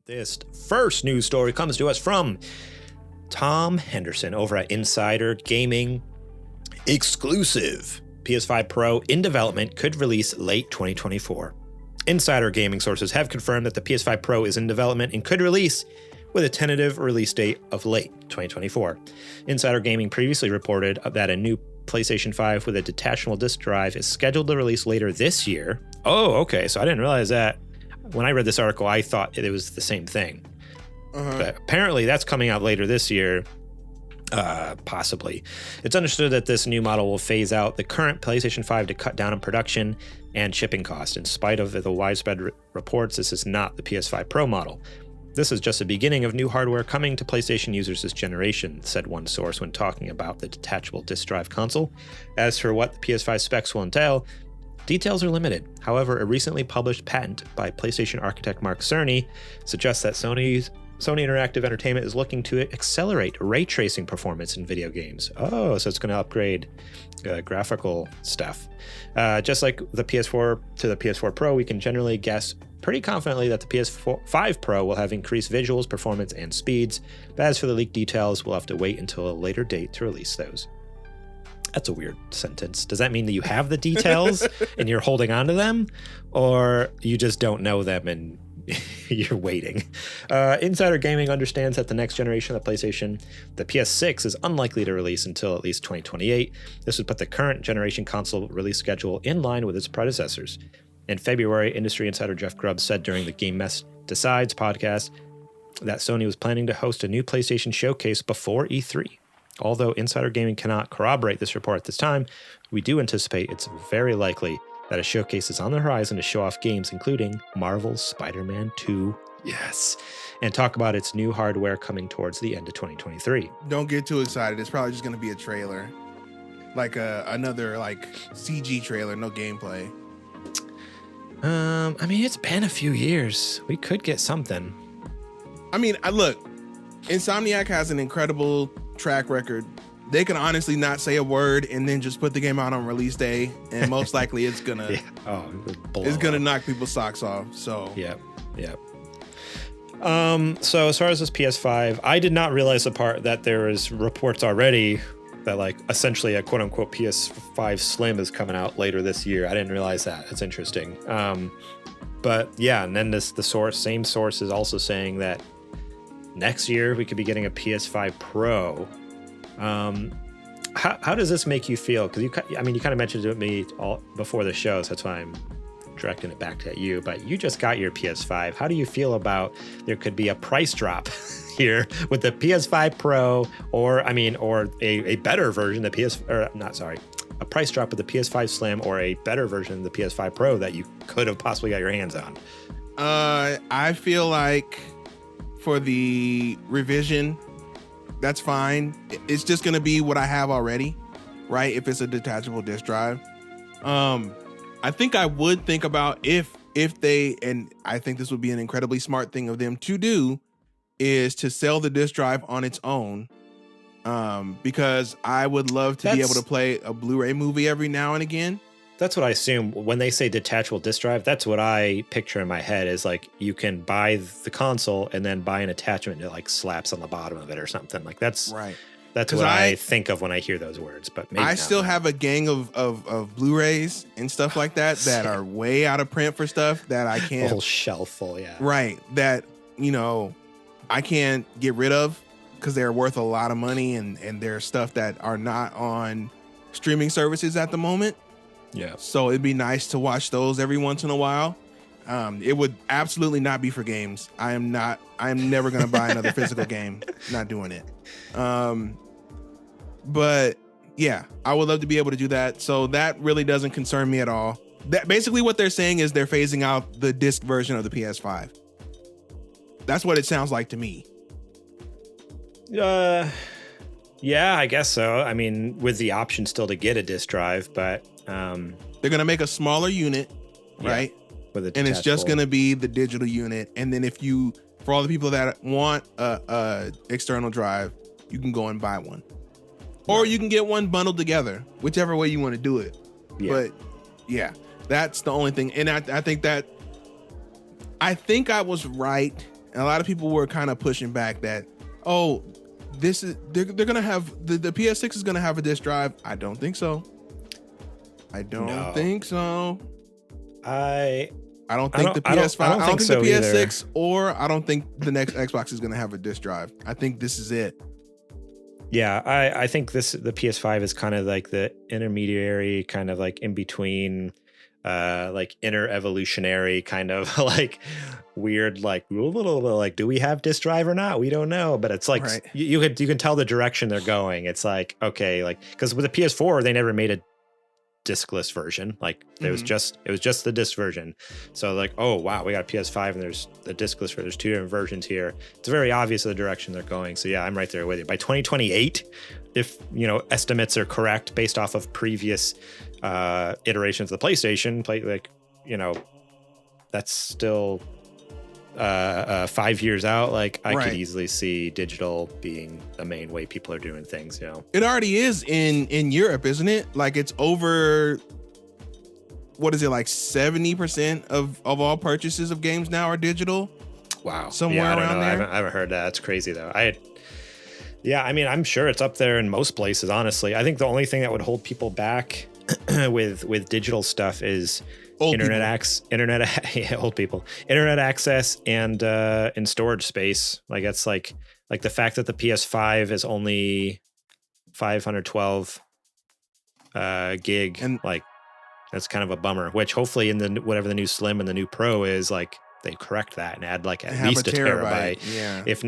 This first news story comes to us from Tom Henderson over at Insider Gaming. Exclusive. PS5 Pro in development, could release late 2024. Insider Gaming sources have confirmed that the PS5 Pro is in development and could release with a tentative release date of late 2024. Insider Gaming previously reported that a new PlayStation 5 with a detachable disc drive is scheduled to release later this year. Oh, okay, so I didn't realize that. When I read this article, I thought it was the same thing. But apparently that's coming out later this year, possibly. It's understood that this new model will phase out the current PlayStation 5 to cut down on production and shipping costs. In spite of the widespread reports, this is not the PS5 Pro model. This is just the beginning of new hardware coming to PlayStation users this generation, said one source when talking about the detachable disc drive console. As for what the PS5 specs will entail, details are limited. However, a recently published patent by PlayStation architect Mark Cerny suggests that Sony Interactive Entertainment is looking to accelerate ray tracing performance in video games. Oh, so it's going to upgrade graphical stuff. Just like the PS4 to the PS4 Pro, we can generally guess pretty confidently that the PS5 Pro will have increased visuals, performance, and speeds. But as for the leaked details, we'll have to wait until a later date to release those. That's a weird sentence. Does that mean that you have the details and you're holding on to them, or you just don't know them and you're waiting? Insider Gaming understands that the next generation of the PlayStation, the PS6, is unlikely to release until at least 2028. This would put the current generation console release schedule in line with its predecessors. In February, industry insider Jeff Grubb said during the Game Mess Decides podcast that Sony was planning to host a new PlayStation showcase before E3. Although Insider Gaming cannot corroborate this report at this time, we do anticipate it's very likely that a showcase is on the horizon to show off games including Marvel's Spider-Man 2, yes, and talk about its new hardware coming towards the end of 2023. Don't get too excited. It's probably just going to be a trailer. Like another CG trailer, no gameplay. I mean, it's been a few years. We could get something. I mean, look, Insomniac has an incredible track record. They can honestly not say a word and then just put the game out on release day, and most likely it's gonna knock people's socks off. So yeah. So as far as this PS5, I did not realize the part that there is reports already that essentially a quote unquote PS5 Slim is coming out later this year. I didn't realize that. That's interesting. But yeah, and then same source is also saying that next year we could be getting a PS5 Pro. How does this make you feel? Because you kind of mentioned it to me all before the show, so that's why I'm directing it back at you. But you just got your PS5. How do you feel about there could be a price drop here with the PS5 Pro, or a better version, a price drop with the PS5 Slim, or a better version of the PS5 Pro that you could have possibly got your hands on? I feel like for the revision, that's fine. It's just going to be what I have already, right? If it's a detachable disk drive. I think I would think about if they, and I think this would be an incredibly smart thing of them to do, is to sell the disk drive on its own. Because I would love to be able to play a Blu-ray movie every now and again. That's what I assume when they say detachable disk drive. That's what I picture in my head is you can buy the console and then buy an attachment that slaps on the bottom of it or something. That's right. That's what I think of when I hear those words. But maybe I still have a gang of Blu-rays and stuff like that are way out of print for stuff that I can't. A whole shelf full, yeah. Right. That I can't get rid of because they're worth a lot of money and they're stuff that are not on streaming services at the moment. Yeah. So it'd be nice to watch those every once in a while. It would absolutely not be for games. I'm never going to buy another physical game. Not doing it. But yeah, I would love to be able to do that. So that really doesn't concern me at all. That basically what they're saying is they're phasing out the disc version of the PS5. That's what it sounds like to me. Yeah, I guess so. I mean, with the option still to get a disc drive, but they're going to make a smaller unit, right? With a and it's just going to be the digital unit. And then for all the people that want a external drive, you can go and buy one. Or you can get one bundled together, whichever way you want to do it. Yeah. But yeah, that's the only thing. And I think I was right And a lot of people were kind of pushing back that, oh, they're gonna have the PS6 is gonna have a disk drive. I don't think so. I don't think so. I don't think the PS5. I don't think the PS6 either. Or I don't think the next Xbox is gonna have a disk drive. I think this is it. Yeah, I think the PS5 is kind of like the intermediary, kind of like in between, like inner evolutionary kind of like weird, like a little like, do we have disk drive or not? We don't know, but it's like right. you can tell the direction they're going. It's like, okay, like because with the PS4 they never made a diskless version. Like it was just the disc version. So like, oh wow, we got PS5 and there's the diskless version. There's two different versions here. It's very obvious the direction they're going. So yeah, I'm right there with you. By 2028, if estimates are correct based off of previous iterations of the PlayStation, that's still 5 years out. Like I could easily see digital being the main way people are doing things. It already is in Europe, isn't it? Like it's over, what is it, like 70% of all purchases of games now are digital? Wow. Somewhere around there. I haven't heard that. That's crazy though. I mean, I'm sure it's up there in most places, honestly. I think the only thing that would hold people back with digital stuff is internet access and storage space. Like it's like the fact that the PS5 is only 512 gig, and like that's kind of a bummer, which hopefully in the whatever the new Slim and the new Pro is, like they correct that and add like at least a terabyte. Yeah. If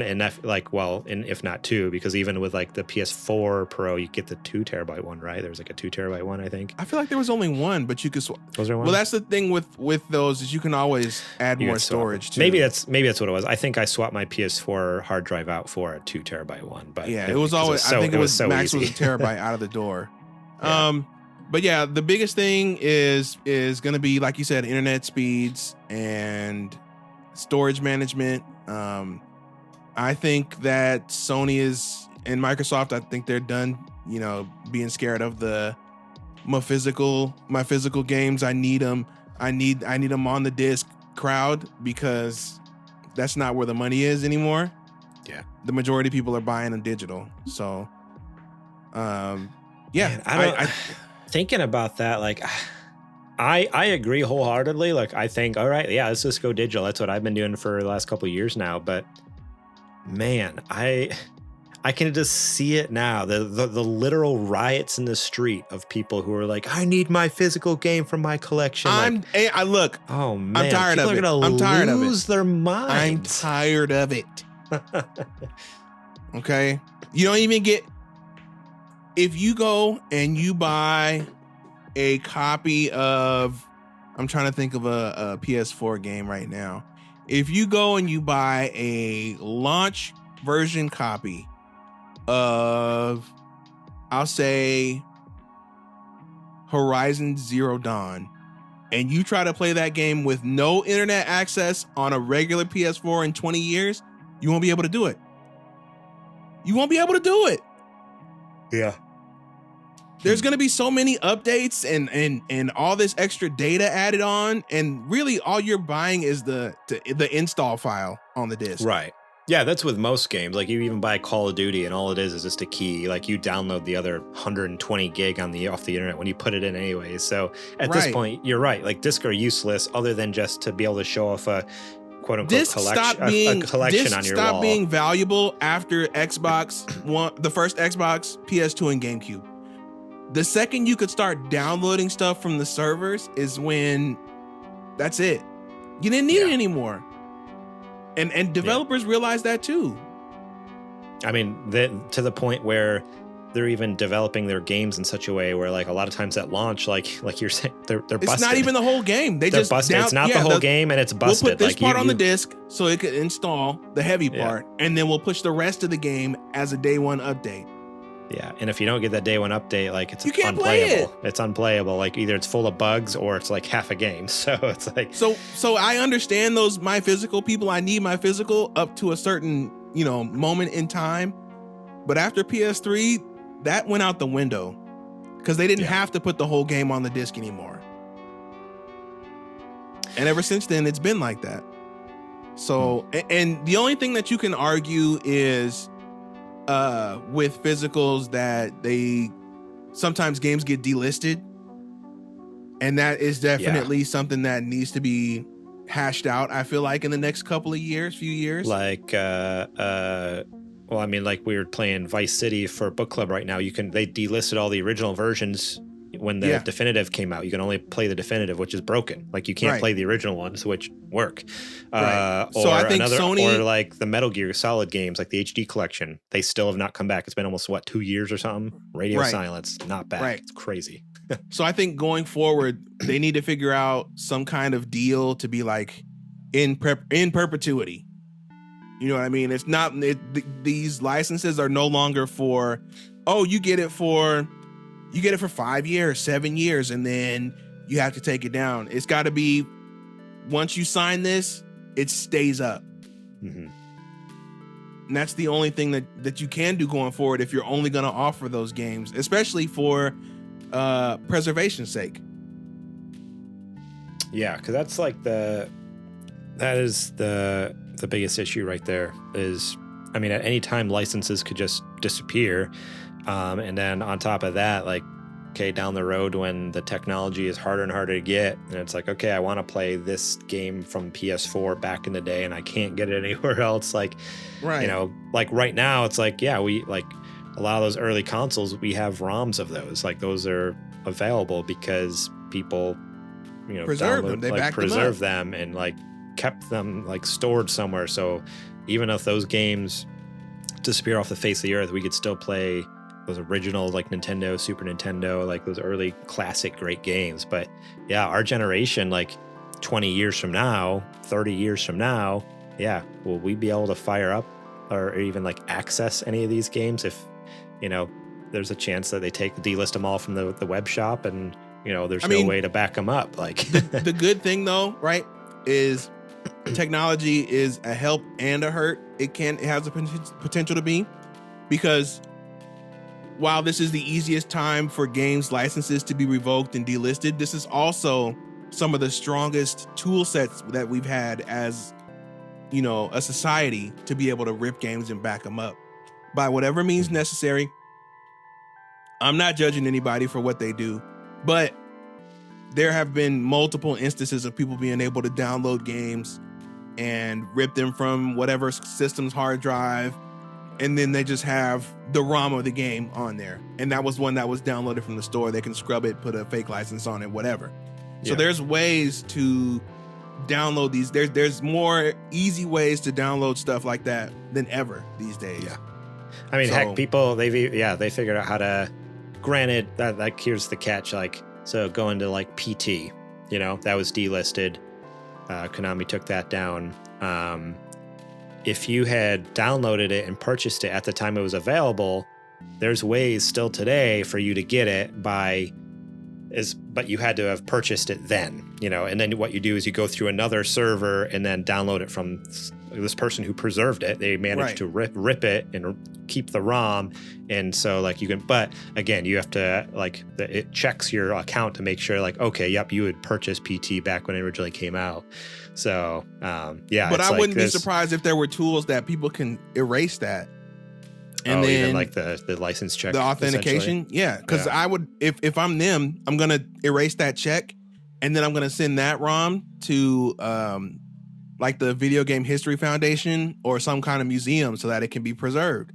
not two, because even with like the PS4 Pro, you get the 2 terabyte one, right? There's like a 2 terabyte one, I think. I feel like there was only one, but you could Was there one? Well, that's the thing with those is you can always add more storage too. Maybe that's what it was. I think I swapped my PS4 hard drive out for a 2 terabyte one, but yeah, it was always. I think it was so max easy. Was a terabyte out of the door. Yeah. But yeah, the biggest thing is going to be, like you said, internet speeds and storage management. I think that Sony is, and Microsoft, I think they're done, being scared of my physical games. I need them on the disc crowd, because that's not where the money is anymore. Yeah. The majority of people are buying them digital. So, yeah. Man, thinking about that, like I agree wholeheartedly. Like I think, all right, yeah, let's just go digital. That's what I've been doing for the last couple of years now. But man, I can just see it now. The literal riots in the street of people who are like, I need my physical game from my collection. Look. Oh man, I'm tired of it. I'm tired of it. Lose their minds. I'm tired of it. Okay, you don't even get. If you go and you buy a copy of, I'm trying to think of a PS4 game right now. If you go and you buy a launch version copy of, I'll say, Horizon Zero Dawn, and you try to play that game with no internet access on a regular PS4 in 20 years, you won't be able to do it. You won't be able to do it. Yeah. There's going to be so many updates and all this extra data added on, and really all you're buying is the install file on the disc. Right. Yeah, that's with most games. Like you even buy Call of Duty and all it is just a key. Like you download the other 120 gig off the internet when you put it in anyways. So at this point, you're right. Like discs are useless other than just to be able to show off a quote unquote collection on your wall. Stop being valuable after Xbox One, the first Xbox, PS2, and GameCube. The second you could start downloading stuff from the servers is when that's it. You didn't need it anymore. And developers realize that too. I mean, to the point where they're even developing their games in such a way where, like, a lot of times at launch, like you're saying, they're busted. It's not even the whole game. They're just busted. It's not the whole game, and it's busted. We'll put this part on the disc so it could install the heavy part, and then we'll push the rest of the game as a day one update. Yeah, and if you don't get that day one update, like it's unplayable. Play it. It's unplayable. Like either it's full of bugs or it's like half a game. So it's like so I understand those my physical people. I need my physical up to a certain moment in time, but after PS3, that went out the window because they didn't have to put the whole game on the disc anymore. And ever since then, it's been like that. So, and the only thing that you can argue is with physicals that sometimes games get delisted. And that is definitely something that needs to be hashed out, I feel like, in the next few years. Like, well, I mean, like we were playing Vice City for book club right now. They delisted all the original versions when the definitive came out. You can only play the definitive, which is broken. Like you can't play the original ones, which work. Right. So I think Sony, or like the Metal Gear Solid games, like the HD collection, they still have not come back. It's been almost 2 years or something. Radio silence, not back. Right. It's crazy. So I think going forward, they need to figure out some kind of deal to be like in perpetuity. You know what I mean? It's not these licenses are no longer for, you get it for 5 years, 7 years, and then you have to take it down. It's got to be, once you sign this, it stays up. Mm-hmm. And that's the only thing that you can do going forward if you're only going to offer those games, especially for preservation's sake. Yeah, because that's like that is the biggest issue right there is, I mean, at any time licenses could just disappear. And then on top of that, like, okay, down the road when the technology is harder and harder to get, and it's like, okay, I want to play this game from PS4 back in the day and I can't get it anywhere else. Like, you know, like right now it's like, we like a lot of those early consoles, we have ROMs of those. Like those are available because people, you know, preserve them. They like preserve them and like kept them like stored somewhere. So even if those games disappear off the face of the earth, we could still play those original like Nintendo, Super Nintendo, like those early classic great games. But yeah, our generation, like 20 years from now, 30 years from now, will we be able to fire up or even like access any of these games if, you know, there's a chance that they delist them all from the web shop and, you know, there's no way to back them up. Like the good thing though, right, is technology is a help and a hurt. It has a potential to be, because while this is the easiest time for games licenses to be revoked and delisted, this is also some of the strongest tool sets that we've had as, you know, a society to be able to rip games and back them up by whatever means necessary. I'm not judging anybody for what they do, but there have been multiple instances of people being able to download games and rip them from whatever system's hard drive, and then they just have the ROM of the game on there. And that was one that was downloaded from the store. They can scrub it, put a fake license on it, whatever. So there's ways to download these. There's more easy ways to download stuff like that than ever these days. Yeah. I mean, heck, people, they figured out how to, granted, that like, here's the catch, like, so going to like PT, you know, that was delisted. Konami took that down. If you had downloaded it and purchased it at the time it was available, there's ways still today for you to get it but you had to have purchased it then, you know, and then what you do is you go through another server and then download it from this person who preserved it. They managed to rip it and keep the ROM. And so like you can, but again, you have to like, it checks your account to make sure like, okay, yep, you had purchased PT back when it originally came out. So, but I wouldn't be surprised if there were tools that people can erase that. And then even like the license check, the authentication. Yeah. Cause I would, if I'm them, I'm going to erase that check and then I'm going to send that ROM to, like the Video Game History Foundation or some kind of museum so that it can be preserved.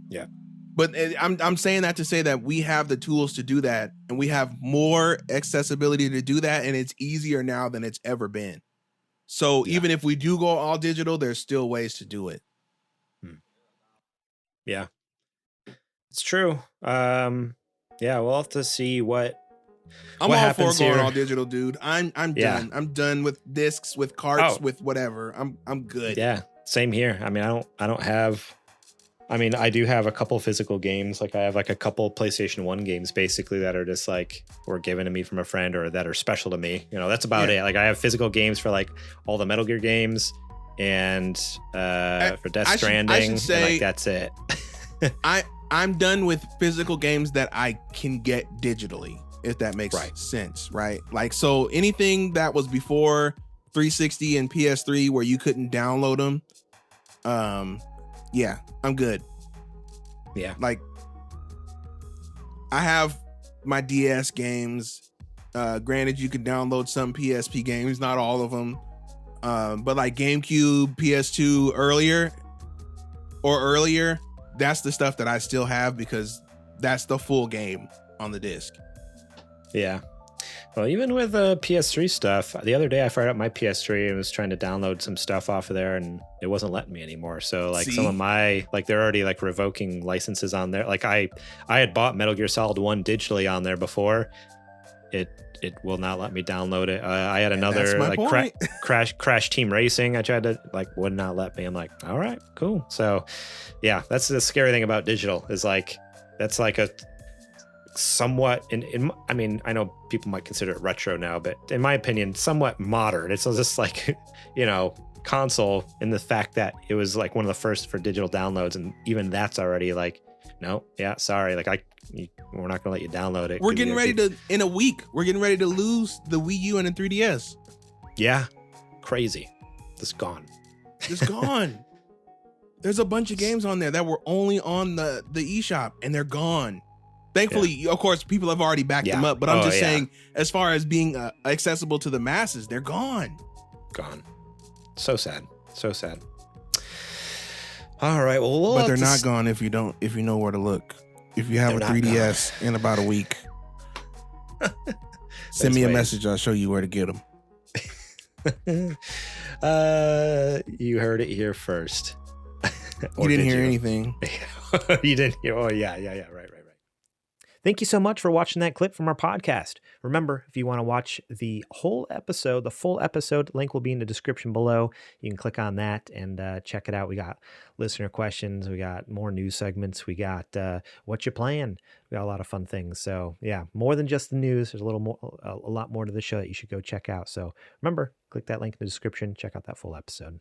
Yeah. But I'm saying that to say that we have the tools to do that, and we have more accessibility to do that, and it's easier now than it's ever been. So even if we do go all digital, there's still ways to do it. Yeah, it's true. We'll have to see what all for going all digital, dude. I'm done. I'm done with discs, with carts, with whatever. I'm good. Yeah, same here. I mean, I don't have. I mean, I do have a couple physical games. Like I have like a couple PlayStation 1 games basically that are just like were given to me from a friend or that are special to me. You know, that's about it. Like I have physical games for like all the Metal Gear games and for Death Stranding. I should say, and like that's it. I'm done with physical games that I can get digitally, if that makes sense, right? Like, so anything that was before 360 and PS3 where you couldn't download them, yeah, I'm good. Yeah. Like, I have my DS games. Granted, you can download some PSP games, not all of them. But like GameCube, PS2 earlier, that's the stuff that I still have because that's the full game on the disc. Yeah. Well, even with PS3 stuff, the other day I fired up my PS3 and was trying to download some stuff off of there, and it wasn't letting me anymore. So like some of my, like they're already like revoking licenses on there. Like I had bought Metal Gear Solid 1 digitally on there before. It will not let me download it. I had another like Crash Team Racing. I tried to would not let me. I'm like, all right, cool. So yeah, that's the scary thing about digital is like that's like a somewhat I mean, I know people might consider it retro now, but in my opinion, somewhat modern. It's just like, console in the fact that it was like one of the first for digital downloads, and even that's already like, no, yeah, sorry, like we're not gonna let you download it. We're getting ready to, in a week, we're getting ready to lose the Wii U and the 3DS. Yeah, crazy. It's gone. It's gone. There's a bunch of games on there that were only on the eShop, and they're gone. Thankfully, of course, people have already backed them up, but I'm just saying, as far as being accessible to the masses, they're gone. Gone. So sad. So sad. All right. Well, but they're not gone if you know where to look. If you have a 3DS in about a week, send me a message. I'll show you where to get them. You heard it here first. You didn't hear anything. You didn't hear. Oh, yeah. Right. Thank you so much for watching that clip from our podcast. Remember, if you want to watch the whole episode, the full episode, link will be in the description below. You can click on that and check it out. We got listener questions. We got more news segments. We got what you playing. We got a lot of fun things. So yeah, more than just the news. There's a lot more to the show that you should go check out. So remember, click that link in the description. Check out that full episode.